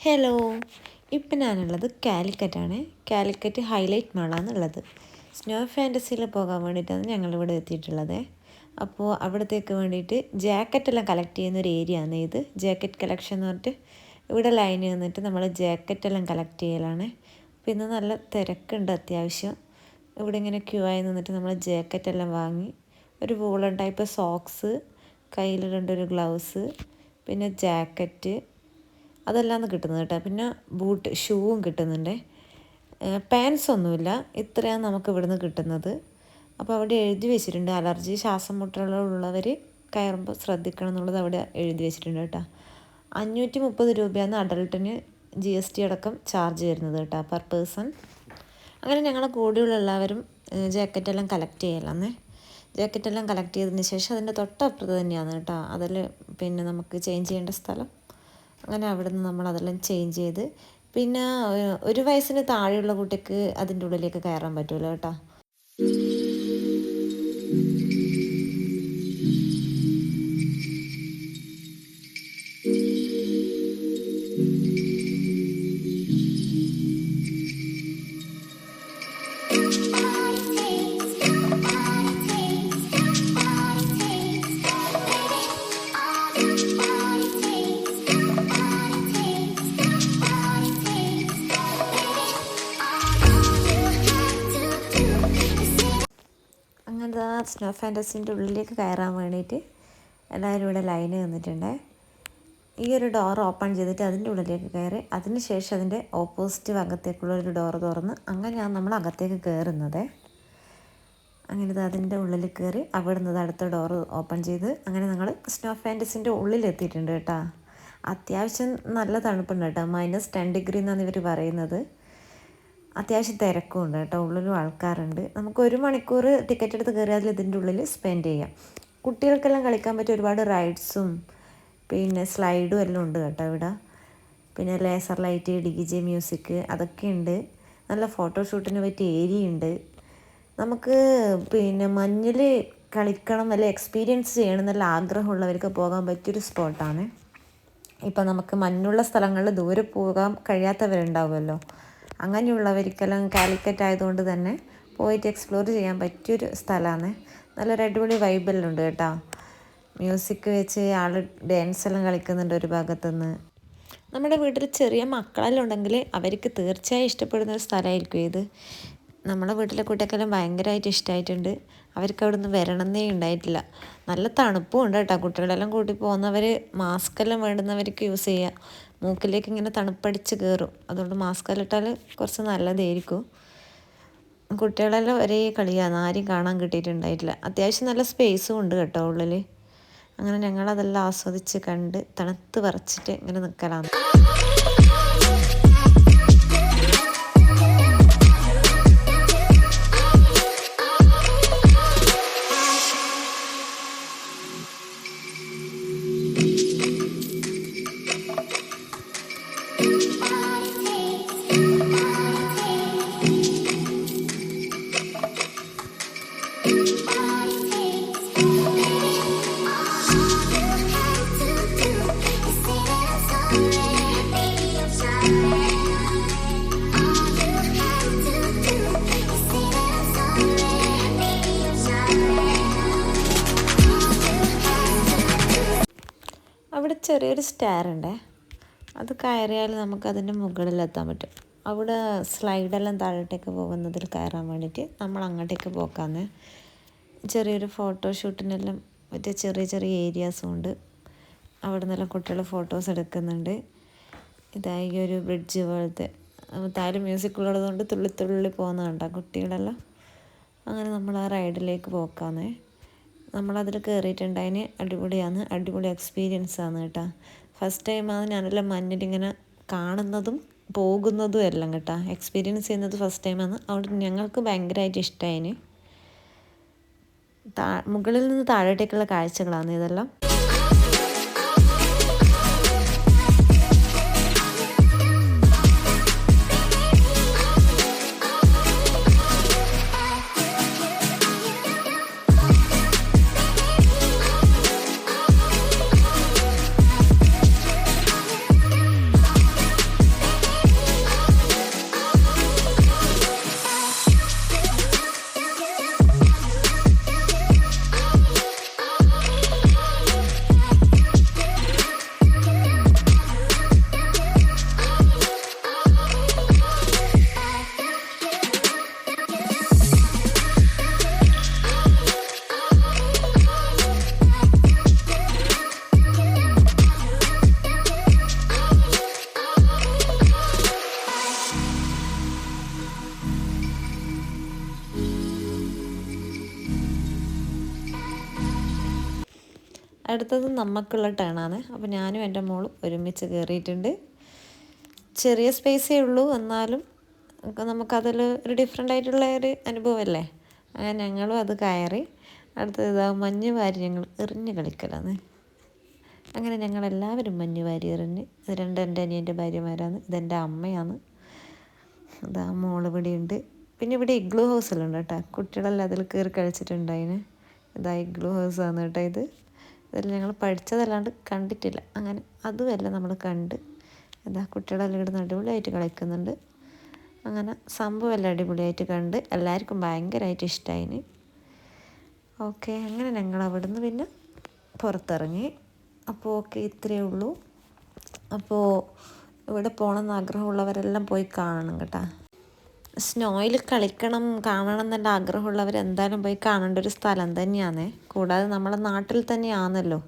Hello, ഇപ്പം ഞാനുള്ളത് കാലിക്കറ്റാണ്. Calicut highlight മാളാണുള്ളത്. Snow ഫാൻറ്റസിയിൽ പോകാൻ വേണ്ടിയിട്ടാണ് ഞങ്ങളിവിടെ എത്തിയിട്ടുള്ളത്. അപ്പോൾ അവിടത്തേക്ക് വേണ്ടിയിട്ട് ജാക്കറ്റെല്ലാം കളക്ട് ചെയ്യുന്ന ഒരു ഏരിയ ആണ് ഇത്. ജാക്കറ്റ് കളക്ഷൻ എന്ന് പറഞ്ഞിട്ട് ഇവിടെ ലൈൻ നിന്നിട്ട് നമ്മൾ ജാക്കറ്റെല്ലാം കളക്ട് ചെയ്യലാണ്. പിന്നെ നല്ല തിരക്കുണ്ട് അത്യാവശ്യം. ഇവിടെ ഇങ്ങനെ ക്യൂ ആയി നിന്നിട്ട് നമ്മൾ ജാക്കറ്റെല്ലാം വാങ്ങി ഒരു വൂളൻ ടൈപ്പ് സോക്സ്, കയ്യിലിടേണ്ട ഒരു ഗ്ലൗസ്, പിന്നെ ജാക്കറ്റ് അതെല്ലാം കിട്ടുന്നത് കേട്ടോ. പിന്നെ ബൂട്ട് ഷൂവും കിട്ടുന്നുണ്ട്. പാൻസ് ഒന്നുമില്ല, ഇത്രയാണ് നമുക്ക് ഇവിടുന്ന് കിട്ടുന്നത്. അപ്പോൾ അവിടെ എഴുതി വെച്ചിട്ടുണ്ട് അലർജി ശ്വാസം മുട്ടലുള്ളവർ കയറുമ്പോൾ ശ്രദ്ധിക്കണം എന്നുള്ളത് അവിടെ എഴുതി വെച്ചിട്ടുണ്ട് കേട്ടോ. 530 രൂപയാണ് അഡൾട്ടിന് GST അടക്കം ചാർജ് വരുന്നത് കേട്ടോ പെർ പേഴ്സൺ. അങ്ങനെ ഞങ്ങളെ കൂടെയുള്ള എല്ലാവരും ജാക്കറ്റെല്ലാം കളക്ട് ചെയ്യലാന്നേ. ജാക്കറ്റെല്ലാം കളക്ട് ചെയ്തതിന് ശേഷം അതിൻ്റെ തൊട്ടപ്പുറത്ത് തന്നെയാണ് കേട്ടോ അതിൽ പിന്നെ നമുക്ക് ചേഞ്ച് ചെയ്യേണ്ട സ്ഥലം. അങ്ങനെ അവിടെ നിന്ന് നമ്മൾ അതെല്ലാം ചേഞ്ച് ചെയ്ത് പിന്നെ 1 വയസ്സിന് താഴെയുള്ള കുട്ടിക്ക് അതിൻ്റെ ഉള്ളിലേക്ക് കയറാൻ പറ്റുമല്ലോ കേട്ടോ. അങ്ങനത്തെ സ്നോ ഫാൻറ്റസിൻ്റെ ഉള്ളിലേക്ക് കയറാൻ വേണ്ടിയിട്ട് എല്ലാവരും ഇവിടെ ലൈന് നിന്നിട്ടുണ്ട്. ഈ ഒരു ഡോർ ഓപ്പൺ ചെയ്തിട്ട് അതിൻ്റെ ഉള്ളിലേക്ക് കയറി അതിന് ശേഷം അതിൻ്റെ ഓപ്പോസിറ്റ് ഭാഗത്തേക്കുള്ള ഒരു ഡോർ തുറന്ന് അങ്ങനെയാണ് നമ്മൾ അകത്തേക്ക് കയറുന്നത്. അങ്ങനെ അതിൻ്റെ ഉള്ളിൽ കയറി അവിടെ നിന്ന് അടുത്ത ഡോർ ഓപ്പൺ ചെയ്ത് അങ്ങനെ ഞങ്ങൾ സ്നോ ഫാൻറ്റസിൻ്റെ ഉള്ളിലെത്തിയിട്ടുണ്ട് കേട്ടോ. അത്യാവശ്യം നല്ല തണുപ്പുണ്ട് കേട്ടോ. -10 ഡിഗ്രി എന്നാണ് ഇവർ പറയുന്നത്. അത്യാവശ്യം തിരക്കും ഉണ്ട് കേട്ടോ, ഉള്ളിലും ആൾക്കാരുണ്ട്. നമുക്ക് 1 മണിക്കൂർ ടിക്കറ്റ് എടുത്ത് കയറിയാൽ ഇതിൻ്റെ ഉള്ളിൽ സ്പെൻഡ് ചെയ്യാം. കുട്ടികൾക്കെല്ലാം കളിക്കാൻ പറ്റിയ ഒരുപാട് റൈഡ്സും പിന്നെ സ്ലൈഡും എല്ലാം ഉണ്ട് കേട്ടോ ഇവിടെ. പിന്നെ ലേസർ ലൈറ്റ്, DJ മ്യൂസിക് അതൊക്കെ ഉണ്ട്. നല്ല ഫോട്ടോഷൂട്ടിന് പറ്റിയ ഏരിയ ഉണ്ട്. നമുക്ക് പിന്നെ മഞ്ഞിൽ കളിക്കണം, നല്ല എക്സ്പീരിയൻസ് ചെയ്യണം നല്ല ആഗ്രഹമുള്ളവർക്ക് പോകാൻ പറ്റിയൊരു സ്പോട്ടാണ്. ഇപ്പം നമുക്ക് മഞ്ഞുള്ള സ്ഥലങ്ങളിൽ ദൂരെ പോകാൻ കഴിയാത്തവരുണ്ടാവുമല്ലോ, അങ്ങനെയുള്ളവർക്കെല്ലാം കാലിക്കറ്റ് ആയതുകൊണ്ട് തന്നെ പോയിട്ട് എക്സ്പ്ലോർ ചെയ്യാൻ പറ്റിയൊരു സ്ഥലമാണ്. നല്ലൊരു അടിപൊളി വൈബെല്ലാം ഉണ്ട് കേട്ടോ. മ്യൂസിക് വെച്ച് ആൾ ഡാൻസ് എല്ലാം കളിക്കുന്നുണ്ട് ഒരു ഭാഗത്തുനിന്ന്. നമ്മുടെ വീട്ടിൽ ചെറിയ മക്കളെല്ലാം ഉണ്ടെങ്കിൽ അവർക്ക് തീർച്ചയായും ഇഷ്ടപ്പെടുന്ന ഒരു സ്ഥലമായിരിക്കും ഇത്. നമ്മളെ വീട്ടിലെ കുട്ടികൾക്കെല്ലാം ഭയങ്കരമായിട്ട് ഇഷ്ടമായിട്ടുണ്ട്. അവർക്ക് അവിടെ നിന്ന് വരണമെന്നേ ഉണ്ടായിട്ടില്ല. നല്ല തണുപ്പും ഉണ്ട് കേട്ടോ. കുട്ടികളെല്ലാം കൂട്ടി പോകുന്നവർ മാസ്കെല്ലാം വേണ്ടുന്നവർക്ക് യൂസ് ചെയ്യുക. മൂക്കിലേക്ക് ഇങ്ങനെ തണുപ്പടിച്ച് കയറും, അതുകൊണ്ട് മാസ്കെല്ലാം ഇട്ടാൽ കുറച്ച് നല്ലതായിരിക്കും. കുട്ടികളെല്ലാം ഒരേ കളിയാണ്, ആരും കാണാൻ കിട്ടിയിട്ടുണ്ടായിട്ടില്ല. അത്യാവശ്യം നല്ല സ്പേസും ഉണ്ട് കേട്ടോ ഉള്ളിൽ. അങ്ങനെ ഞങ്ങളതെല്ലാം ആസ്വദിച്ച് കണ്ട് തണുത്ത് വിറച്ചിട്ട് ഇങ്ങനെ നിൽക്കലാണ്. അവിടെ ചെറിയൊരു സ്റ്റെയർ ഉണ്ട്, അത് കയറിയാൽ നമുക്കതിൻ്റെ മുകളിലെത്താൻ പറ്റും. അവിടെ സ്ലൈഡെല്ലാം താഴോട്ടേക്ക് പോകുന്നതിൽ കയറാൻ വേണ്ടിയിട്ട് നമ്മൾ അങ്ങോട്ടേക്ക് പോക്കാന്ന്. ചെറിയൊരു ഫോട്ടോഷൂട്ടിനെല്ലാം മറ്റേ ചെറിയ ചെറിയ ഏരിയാസും ഉണ്ട്. അവിടെ നിന്നെല്ലാം കുട്ടികൾ ഫോട്ടോസ് എടുക്കുന്നുണ്ട്. ഇതായി ഒരു ബ്രിഡ്ജ് പോലത്തെ, താഴെ മ്യൂസിക് ഉള്ളതുകൊണ്ട് തുള്ളി തുള്ളി പോകുന്ന കണ്ടോ കുട്ടികളെല്ലാം. അങ്ങനെ നമ്മൾ ആ റൈഡിലേക്ക് പോക്കാന്നേ. നമ്മളതിൽ കയറിയിട്ടുണ്ടതിന് അടിപൊളിയാണ്, അടിപൊളി എക്സ്പീരിയൻസ് ആണ് കേട്ടോ. ഫസ്റ്റ് ടൈമാണ് ഞാനെല്ലാം മഞ്ഞിലിങ്ങനെ കാണുന്നതും പോകുന്നതും എല്ലാം കേട്ടോ. എക്സ്പീരിയൻസ് ചെയ്യുന്നത് ഫസ്റ്റ് ടൈമാണ്. അവിടെ ഞങ്ങൾക്ക് ഭയങ്കരമായിട്ട് ഇഷ്ടമായിന്. മുകളിൽ നിന്ന് താഴോട്ടേക്കുള്ള കാഴ്ചകളാണ് ഇതെല്ലാം. അടുത്തത് നമുക്കുള്ള ടേണാണ്. അപ്പോൾ ഞാനും എൻ്റെ മോളും ഒരുമിച്ച് കയറിയിട്ടുണ്ട്. ചെറിയ സ്പേസേ ഉള്ളൂ, എന്നാലും നമുക്കതിൽ ഒരു ഡിഫറെൻ്റ് ആയിട്ടുള്ള ഒരു അനുഭവമല്ലേ. അങ്ങനെ ഞങ്ങളും അത് കയറി. അടുത്തത് ഇതാ മഞ്ഞ് വാരി ഞങ്ങൾ എറിഞ്ഞ് കളിക്കലാണ്. അങ്ങനെ ഞങ്ങളെല്ലാവരും മഞ്ഞ് വാരി എറിഞ്ഞ്. ഇത് രണ്ട് എൻ്റെ അനിയൻ്റെ ഭാര്യമാരാണ്, ഇതെൻ്റെ അമ്മയാണ്. ഇതാ മോളിവിടെയുണ്ട്. പിന്നെ ഇവിടെ ഇഗ്ലൂ ഹൗസെല്ലാം ഉണ്ട് കേട്ടോ. കുട്ടികളെല്ലാം അതിൽ കയറി കളിച്ചിട്ടുണ്ടായിന്. ഇതാ ഇഗ്ലൂ ഹൗസാണ് കേട്ടോ ഇത്. ഇതിൽ ഞങ്ങൾ പഠിച്ചതല്ലാണ്ട് കണ്ടിട്ടില്ല. അങ്ങനെ അതുമല്ല നമ്മൾ കണ്ട്. ഇതാ കുട്ടികളെല്ലാം ഇവിടെ അടിപൊളിയായിട്ട് കളിക്കുന്നുണ്ട്. അങ്ങനെ സംഭവം എല്ലാം അടിപൊളിയായിട്ട് കണ്ട് എല്ലാവർക്കും ഭയങ്കരമായിട്ട് ഇഷ്ടമായിന്. ഓക്കെ, അങ്ങനെ ഞങ്ങൾ അവിടുന്ന് പിന്നെ പുറത്തിറങ്ങി. അപ്പോൾ ഓക്കെ, ഇത്രയേ ഉള്ളൂ. അപ്പോൾ ഇവിടെ പോകണമെന്ന് ആഗ്രഹമുള്ളവരെല്ലാം പോയി കാണണം കേട്ടോ. സ്നോയിൽ കളിക്കണം, കാണണം എന്നുള്ള ആഗ്രഹമുള്ളവർ എന്തായാലും പോയി കാണേണ്ട ഒരു സ്ഥലം തന്നെയാണ്. കൂടാതെ നമ്മളെ നാട്ടിൽ തന്നെയാണല്ലോ.